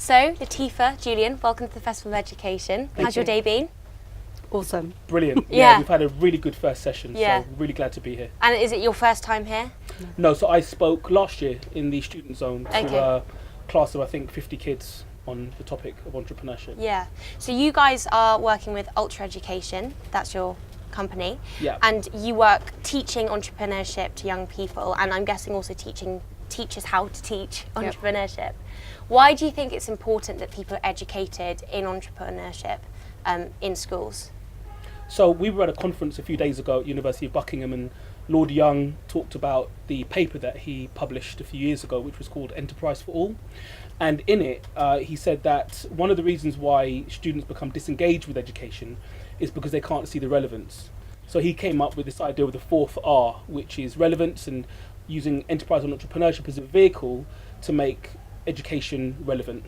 So, Latipha, Julian, welcome to the Festival of Education. How's your day been? Awesome. Brilliant. Yeah, we've had a really good first session, so really glad to be here. And is it your first time here? No, so I spoke last year in the student zone to a class of, I think, 50 kids on the topic of entrepreneurship. Yeah. So you guys are working with Ultra Education, that's your company. Yeah. And you work teaching entrepreneurship to young people, and I'm guessing also teaching teachers how to teach entrepreneurship. Why do you think it's important that people are educated in entrepreneurship in schools? So we were at a conference a few days ago at University of Buckingham, and Lord Young talked about the paper that he published a few years ago, which was called Enterprise for All. And in it, he said that one of the reasons why students become disengaged with education is because they can't see the relevance. So he came up with this idea of the 4th R, which is relevance, and using enterprise and entrepreneurship as a vehicle to make education relevant,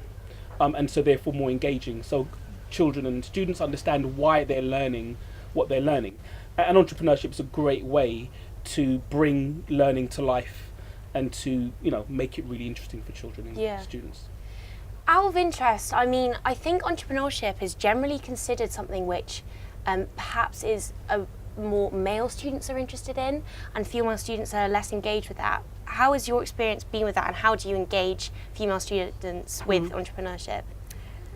and so therefore more engaging. So children and students understand why they're learning what they're learning. And entrepreneurship is a great way to bring learning to life and to, make it really interesting for children and students. Out of interest, I mean, I think entrepreneurship is generally considered something which perhaps is more male students are interested in, and female students are less engaged with that. How has your experience been with that, and how do you engage female students with entrepreneurship?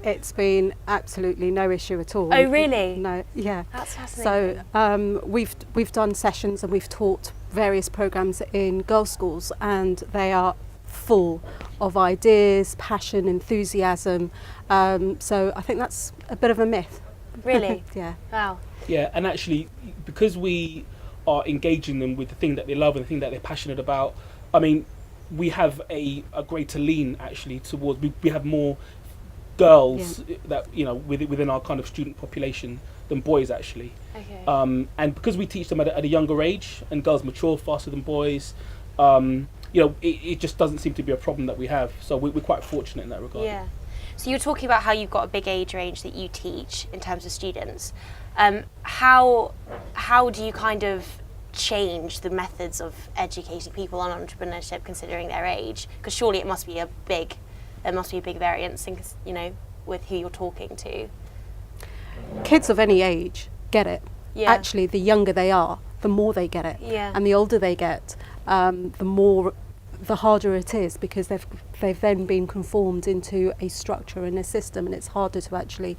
It's been absolutely no issue at all. Oh, really? No, yeah. That's fascinating. So we've done sessions and we've taught various programs in girls' schools, and they are full of ideas, passion, enthusiasm. So I think that's a bit of a myth. Really? Yeah. Wow. Yeah, and actually, because we are engaging them with the thing that they love and the thing that they're passionate about, I mean, we have a greater lean actually towards, we have more girls that, within our kind of student population than boys actually. Okay. And because we teach them at a younger age, and girls mature faster than boys, it just doesn't seem to be a problem that we have. So we're quite fortunate in that regard. Yeah. So you're talking about how you've got a big age range that you teach in terms of students. How do you kind of change the methods of educating people on entrepreneurship considering their age? Because surely there must be a big variance in, with who you're talking to. Kids of any age get it. Yeah. Actually, the younger they are, the more they get it. Yeah. And the older they get, the harder it is, because they've then been conformed into a structure and a system, and it's harder to actually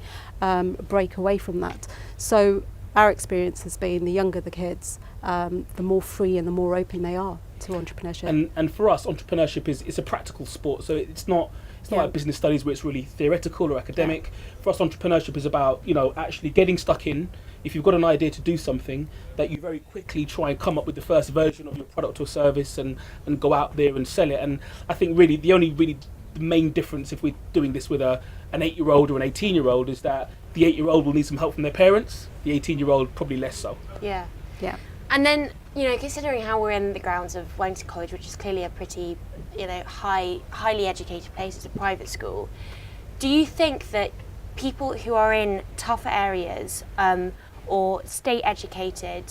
break away from that. So our experience has been the younger the kids, the more free and the more open they are to entrepreneurship. And for us, entrepreneurship is a practical sport, so it's not like business studies where it's really theoretical or academic. For us, entrepreneurship is about actually getting stuck in. If you've got an idea to do something, that you very quickly try and come up with the first version of your product or service and go out there and sell it. And I think really the main difference if we're doing this with an 8-year-old or an 18-year-old is that the 8-year-old will need some help from their parents, the 18-year-old probably less so. Yeah. Yeah. And then, considering how we're in the grounds of Wellington College, which is clearly a pretty, highly educated place, it's a private school, do you think that people who are in tougher areas or state educated,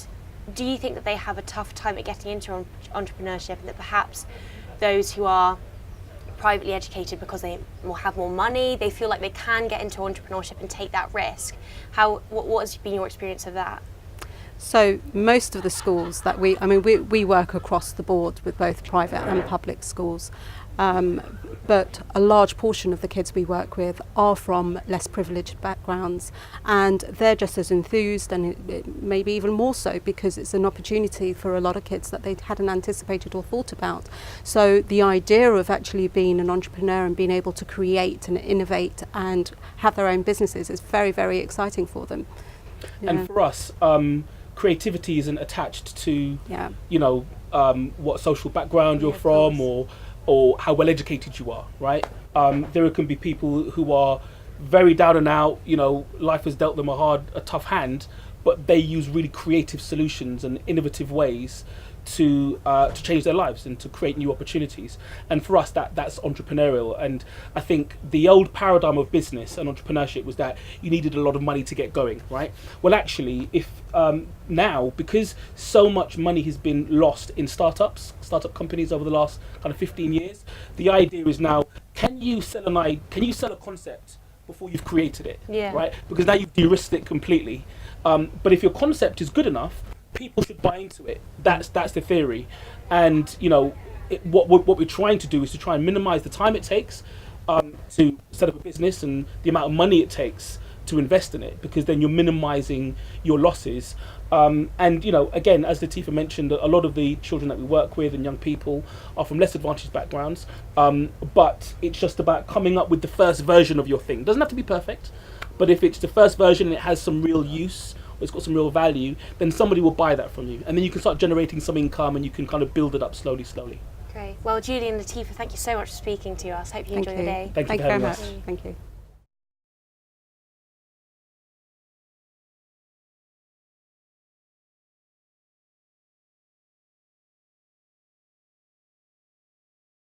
do you think that they have a tough time at getting into entrepreneurship, and that perhaps those who are privately educated, because they will have more money, they feel like they can get into entrepreneurship and take that risk? What has been your experience of that? So most of the schools that we work across the board with both private and public schools, but a large portion of the kids we work with are from less privileged backgrounds, and they're just as enthused, and maybe even more so, because it's an opportunity for a lot of kids that they hadn't anticipated or thought about. So the idea of actually being an entrepreneur and being able to create and innovate and have their own businesses is very, very exciting for them. And for us, creativity isn't attached to what social background you're from or how well educated you are, right? There can be people who are very down and out, life has dealt them a tough hand, but they use really creative solutions and innovative ways to change their lives and to create new opportunities. And for us, that's entrepreneurial. And I think the old paradigm of business and entrepreneurship was that you needed a lot of money to get going, right? Well, actually, if now, because so much money has been lost in startup companies over the last kind of 15 years, the idea is now, can you sell a concept before you've created it? Yeah. Right? Because now you've de-risked it completely. But if your concept is good enough, people should buy into it. That's the theory. And what we're trying to do is to try and minimize the time it takes to set up a business and the amount of money it takes to invest in it, because then you're minimizing your losses. And again, as Latipha mentioned, a lot of the children that we work with and young people are from less advantaged backgrounds, but it's just about coming up with the first version of your thing. It doesn't have to be perfect, but if it's the first version and it has some real use, or it's got some real value, then somebody will buy that from you, and then you can start generating some income and you can kind of build it up slowly. Great. Well, Julian and Latipha, thank you so much for speaking to us. Hope you enjoy the day. Thank you for very having much. us. Thank you.